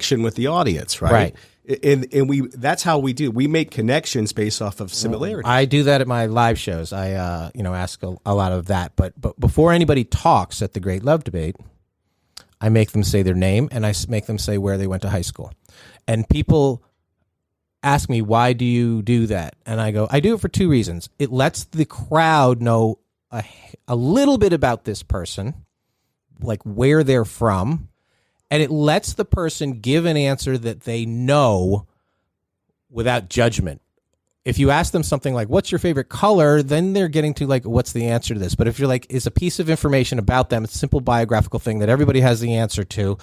connection with the audience, right? And that's how we do. We make connections based off of similarities. I do that at my live shows. I ask a lot of that. But before anybody talks at the Great Love Debate, I make them say their name and I make them say where they went to high school. And people ask me, why do you do that? And I go, I do it for two reasons. It lets the crowd know a little bit about this person, like where they're from. And it lets the person give an answer that they know without judgment. If you ask them something like, what's your favorite color? Then they're getting to like, what's the answer to this? But if you're like, it's a piece of information about them, it's a simple biographical thing that everybody has the answer to,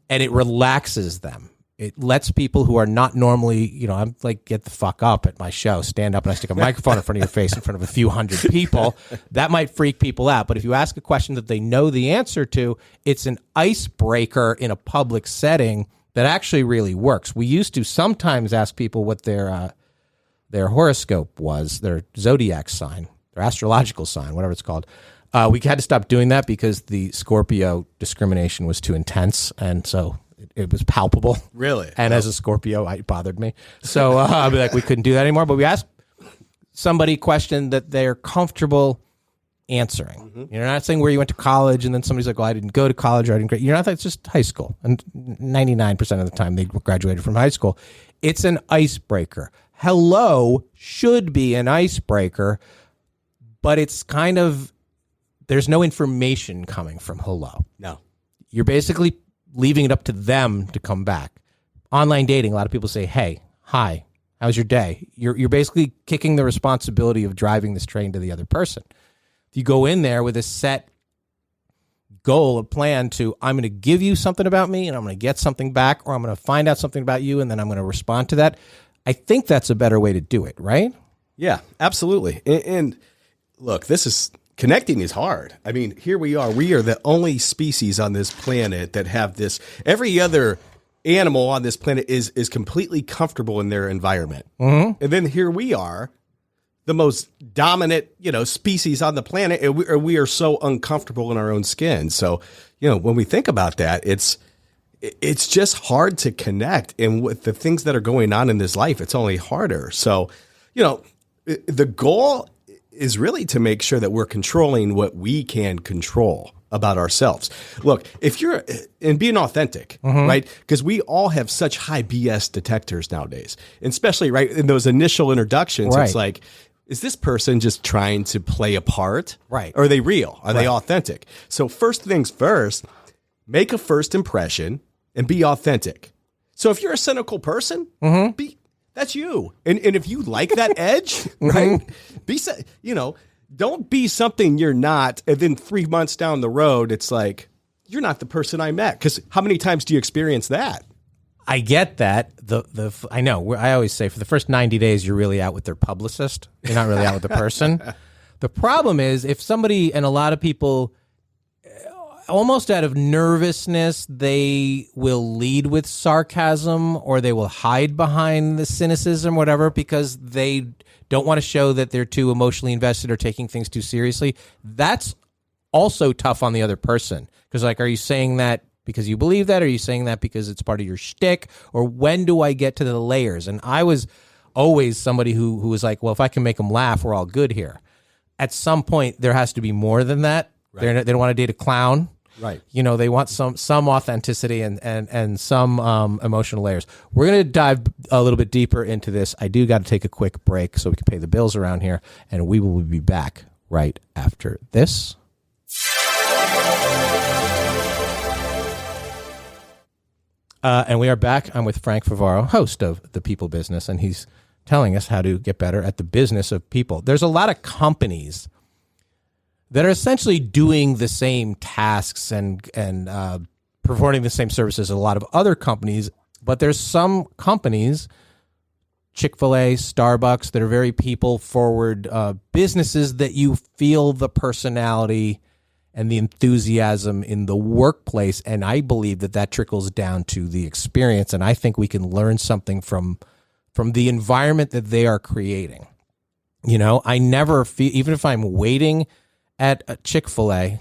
and it relaxes them. It lets people who are not normally, I'm like, get the fuck up at my show, stand up and I stick a microphone in front of your face in front of a few hundred people. That might freak people out. But if you ask a question that they know the answer to, it's an icebreaker in a public setting that actually really works. We used to sometimes ask people what their horoscope was, their zodiac sign, their astrological sign, whatever it's called. We had to stop doing that because the Scorpio discrimination was too intense. And so it was palpable. Really? And as a Scorpio, it bothered me. So I'd be like, we couldn't do that anymore. But we asked somebody a question that they're comfortable answering. Mm-hmm. You're not saying where you went to college and then somebody's like, well, I didn't go to college or I didn't. You're not, it's just high school. And 99% of the time they graduated from high school. It's an icebreaker. Hello should be an icebreaker, but it's kind of, there's no information coming from hello. No. You're basically leaving it up to them to come back. Online dating, a lot of people say, hey, hi, how's your day? You're basically kicking the responsibility of driving this train to the other person. If you go in there with a set goal, a plan to, I'm going to give you something about me and I'm going to get something back, or I'm going to find out something about you and then I'm going to respond to that. I think that's a better way to do it, right? Yeah, absolutely. And look, connecting is hard. I mean, here we are. We are the only species on this planet that have this. Every other animal on this planet is completely comfortable in their environment. Mm-hmm. And then here we are, the most dominant, species on the planet, and we are so uncomfortable in our own skin. So, when we think about that, it's just hard to connect. And with the things that are going on in this life, it's only harder. So, the goal is really to make sure that we're controlling what we can control about ourselves. Look, if you're and being authentic, mm-hmm. right? Because we all have such high BS detectors nowadays, and especially right in those initial introductions. Right. It's like, is this person just trying to play a part? Right. Or are they real? Are they authentic? So first things first, make a first impression and be authentic. So if you're a cynical person, mm-hmm. That's you. And if you like that edge, right? Don't be something you're not. And then 3 months down the road, it's like, you're not the person I met. Because how many times do you experience that? I get that. I know. I always say for the first 90 days, you're really out with their publicist. You're not really out with the person. The problem is if somebody, and a lot of people, almost out of nervousness, they will lead with sarcasm or they will hide behind the cynicism, whatever, because they don't want to show that they're too emotionally invested or taking things too seriously. That's also tough on the other person. Because, are you saying that because you believe that? Or are you saying that because it's part of your shtick? Or when do I get to the layers? And I was always somebody who was like, well, if I can make them laugh, we're all good here. At some point, there has to be more than that. Right. They don't want to date a clown. Right. They want some authenticity and some emotional layers. We're going to dive a little bit deeper into this. I do got to take a quick break so we can pay the bills around here, and we will be back right after this. And we are back. I'm with Frank Favaro, host of The People Business, and he's telling us how to get better at the business of people. There's a lot of companies that are essentially doing the same tasks and performing the same services as a lot of other companies, but there's some companies, Chick-fil-A, Starbucks, that are very people-forward businesses that you feel the personality and the enthusiasm in the workplace, and I believe that trickles down to the experience, and I think we can learn something from the environment that they are creating. I never feel, even if I'm waiting at a Chick-fil-A,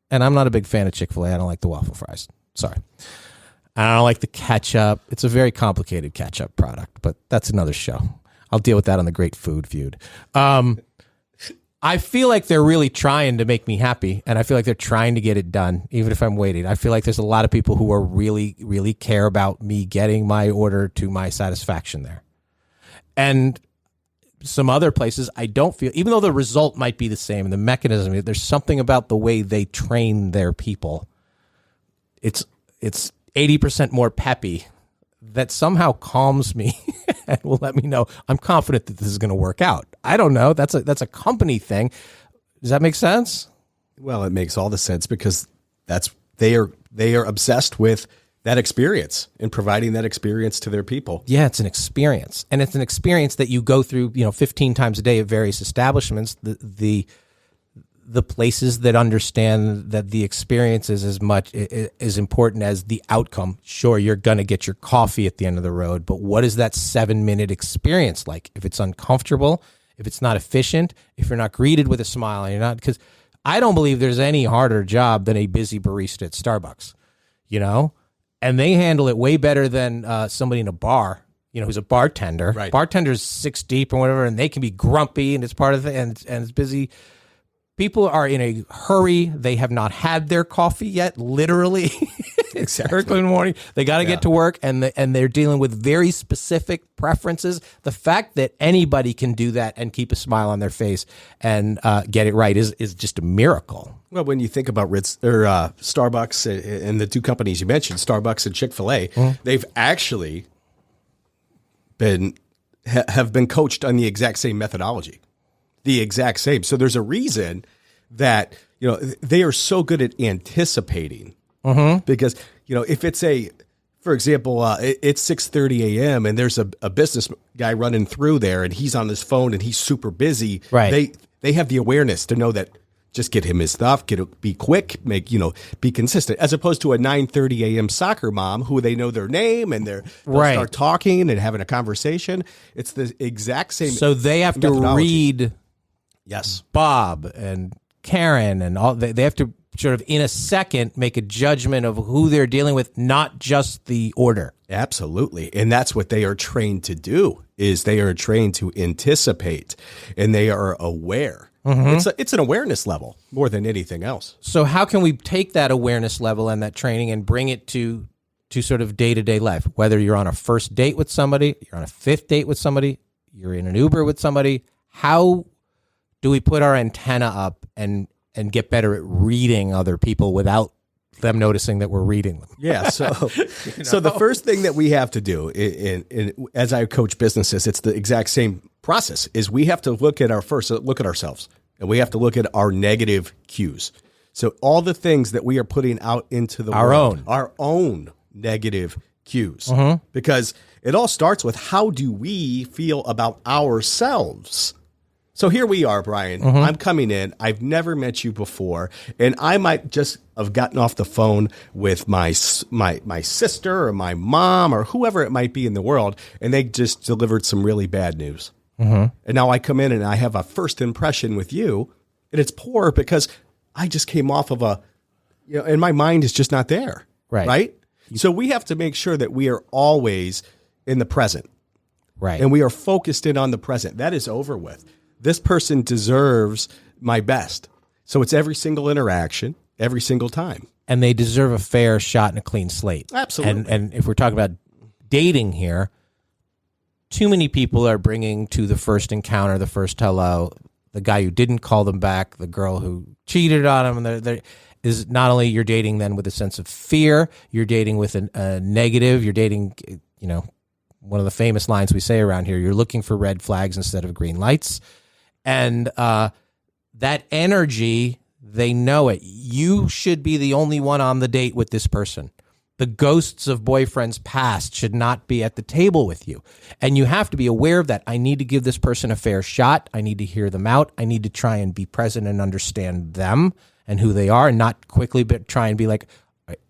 and I'm not a big fan of Chick-fil-A. I don't like the waffle fries. Sorry. I don't like the ketchup. It's a very complicated ketchup product, but that's another show. I'll deal with that on the Great Food Feud. I feel like they're really trying to make me happy, and I feel like they're trying to get it done, even if I'm waiting. I feel like there's a lot of people who are really, really care about me getting my order to my satisfaction there. And some other places, I don't feel, even though the result might be the same, the mechanism, there's something about the way they train their people. It's 80% more peppy that somehow calms me and will let me know I'm confident that this is going to work out. I don't know. That's a company thing. Does that make sense? Well, it makes all the sense because they are obsessed with that experience and providing that experience to their people. Yeah, it's an experience, and it's an experience that you go through, 15 times a day at various establishments. The places that understand that the experience is as important as the outcome. Sure, you're going to get your coffee at the end of the road, but what is that 7-minute experience like? If it's uncomfortable, if it's not efficient, if you're not greeted with a smile, and you're not, because I don't believe there's any harder job than a busy barista at Starbucks, and they handle it way better than somebody in a bar, who's a bartender. Right. Bartender's 6 deep or whatever, and they can be grumpy, and it's part of it, and it's busy. People are in a hurry. They have not had their coffee yet, literally. Exactly. Early in the morning. They got to get to work, and they're dealing with very specific preferences. The fact that anybody can do that and keep a smile on their face and get it right is just a miracle. Well, when you think about Starbucks and the two companies you mentioned, Starbucks and Chick-fil-A, they've actually have been coached on the exact same methodology. The exact same. So there's a reason that, they are so good at anticipating because, if it's for example, it's 6:30 a.m. and there's a business guy running through there and he's on his phone and he's super busy. Right. They have the awareness to know that just get him his stuff, be quick, be consistent, as opposed to a 9:30 a.m. soccer mom who they know their name and they'll start talking and having a conversation. It's the exact same. So they have to read. Yes. Bob and Karen and all, they have to sort of in a second make a judgment of who they're dealing with, not just the order. Absolutely. And that's what they are trained to do, is they are trained to anticipate and they are aware. It's an awareness level more than anything else. So how can we take that awareness level and that training and bring it to sort of day-to-day life? Whether you're on a first date with somebody, you're on a 5th date with somebody, you're in an Uber with somebody, how do we put our antenna up and get better at reading other people without them noticing that we're reading them? Yeah. So, so the first thing that we have to do, as I coach businesses, it's the exact same process. Is we have to look at ourselves, and we have to look at our negative cues. So all the things that we are putting out into the world, our own negative cues, because it all starts with how do we feel about ourselves. So here we are, Brian. I'm coming in. I've never met you before, and I might just have gotten off the phone with my sister or my mom or whoever it might be in the world, and they just delivered some really bad news. And now I come in and I have a first impression with you, and it's poor because I just came off of and my mind is just not there. Right? So we have to make sure that we are always in the present. Right. And we are focused in on the present. That is over with. This person deserves my best. So it's every single interaction, every single time. And they deserve a fair shot and a clean slate. Absolutely. And if we're talking about dating here, too many people are bringing to the first encounter, the first hello, the guy who didn't call them back, the girl who cheated on them. Is not only you're dating then with a sense of fear, you're dating with a negative, you're dating, one of the famous lines we say around here, you're looking for red flags instead of green lights. And that energy, they know it. You should be the only one on the date with this person. The ghosts of boyfriends past should not be at the table with you. And you have to be aware of that. I need to give this person a fair shot. I need to hear them out. I need to try and be present and understand them and who they are, and not quickly try and be like,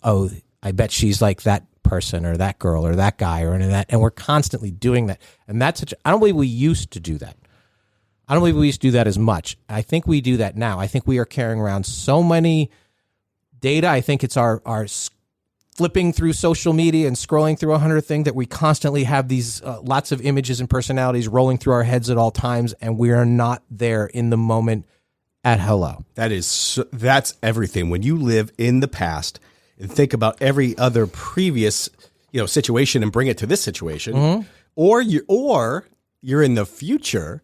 oh, I bet she's like that person or that girl or that guy or any of that. And we're constantly doing that. And that's I don't believe we used to do that. I don't believe we used to do that as much. I think we do that now. I think we are carrying around so many data. I think it's our flipping through social media and scrolling through 100 things, that we constantly have these lots of images and personalities rolling through our heads at all times, and we are not there in the moment at hello. That's everything. When you live in the past and think about every other previous, situation and bring it to this situation, or you're in the future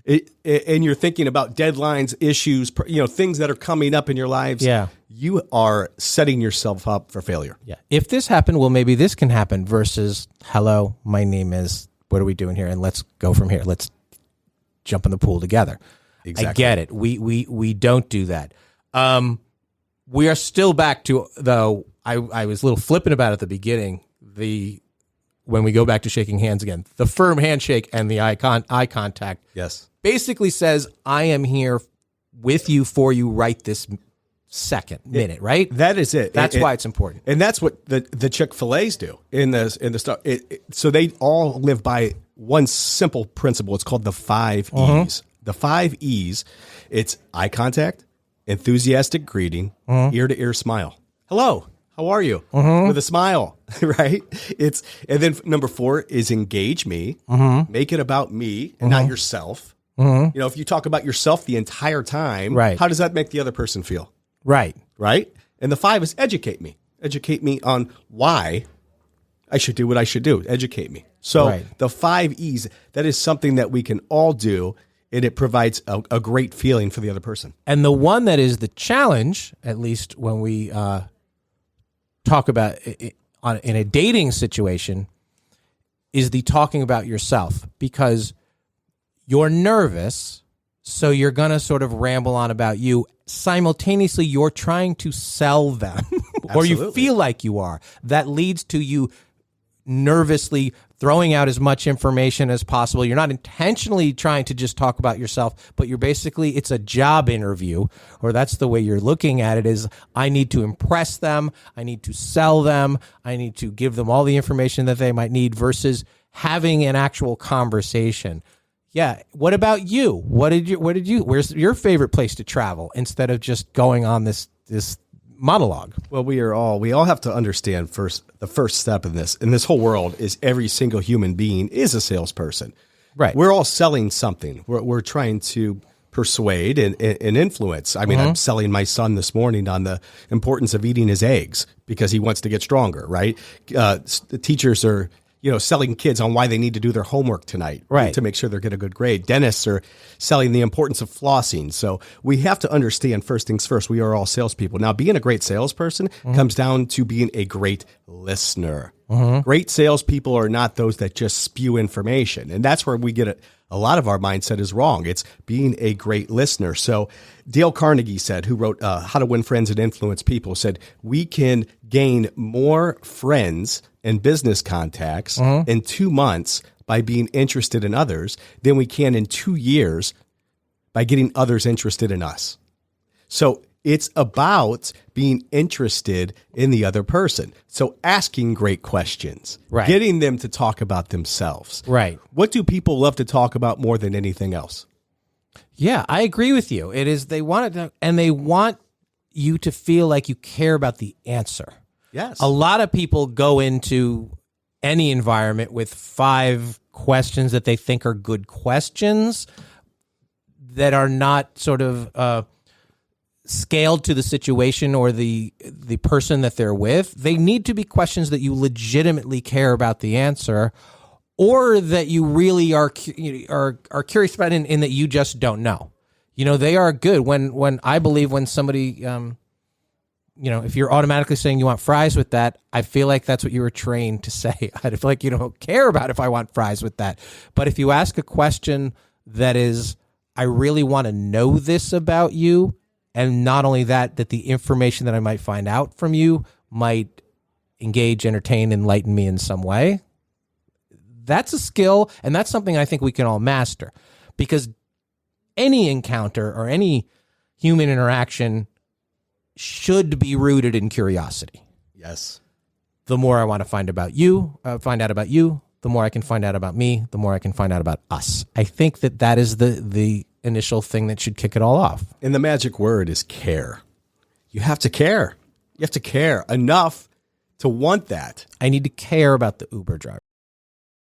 and you're thinking about deadlines, issues, things that are coming up in your lives. Yeah. You are setting yourself up for failure. Yeah. If this happened, well, maybe this can happen versus, hello, my name is, what are we doing here? And let's go from here. Let's jump in the pool together. Exactly. I get it. We don't do that. We are still back to, though, I was a little flippant about it at the beginning, when we go back to shaking hands again, the firm handshake and the eye contact. Yes. Basically says, I am here with you, for you, right this minute, right? That is it. That's why it's important. And that's what the Chick-fil-A's do in the stuff. So they all live by one simple principle. It's called the 5 E's. The 5 E's. It's eye contact, enthusiastic greeting, ear-to-ear smile. Hello, how are you? With a smile, right? And then number 4 is engage me. Make it about me and not yourself. If you talk about yourself the entire time, right, how does that make the other person feel? Right. And the 5 is educate me. Educate me on why I should do what I should do. Educate me. So the 5 E's, that is something that we can all do, and it provides a great feeling for the other person. And the one that is the challenge, at least when we talk about it in a dating situation, is the talking about yourself, because you're nervous, so you're going to sort of ramble on about you. Simultaneously, you're trying to sell them, or you feel like you are. That leads to you nervously throwing out as much information as possible. You're not intentionally trying to just talk about yourself, but you're basically, it's a job interview, or that's the way you're looking at it, is I need to impress them. I need to sell them. I need to give them all the information that they might need, versus having an actual conversation. Yeah. What about you? Where's your favorite place to travel, instead of just going on this monologue? Well, we all have to understand first, the first step in this whole world is every single human being is a salesperson. Right. We're all selling something. We're trying to persuade and influence. I mean, I'm selling my son this morning on the importance of eating his eggs because he wants to get stronger, right? The teachers are, selling kids on why they need to do their homework tonight, right, to make sure they're getting a good grade. Dentists are selling the importance of flossing. So we have to understand, first things first, we are all salespeople. Now, being a great salesperson comes down to being a great listener. Great salespeople are not those that just spew information. And that's where we get a lot of our mindset is wrong. It's being a great listener. So Dale Carnegie said, who wrote How to Win Friends and Influence People, said, we can gain more friends and business contacts in 2 months by being interested in others than we can in 2 years by getting others interested in us. So it's about being interested in the other person. So asking great questions, getting them to talk about themselves. Right. What do people love to talk about more than anything else? Yeah, I agree with you. It is, they want it to, and they want you to feel like you care about the answer. Yes. A lot of people go into any environment with 5 questions that they think are good questions that are not sort of scaled to the situation or the person that they're with. They need to be questions that you legitimately care about the answer, or that you really are curious about in that you just don't know. They are good when I believe when somebody if you're automatically saying you want fries with that, I feel like that's what you were trained to say. I feel like you don't care about if I want fries with that. But if you ask a question that is, I really want to know this about you, and not only that the information that I might find out from you might engage, entertain, enlighten me in some way, that's a skill, and that's something I think we can all master. Because any encounter or any human interaction should be rooted in curiosity. Yes. The more I want to find out about you, the more I can find out about me, the more I can find out about us. I think that is the initial thing that should kick it all off. And the magic word is care. You have to care. You have to care enough to want that. I need to care about the Uber driver.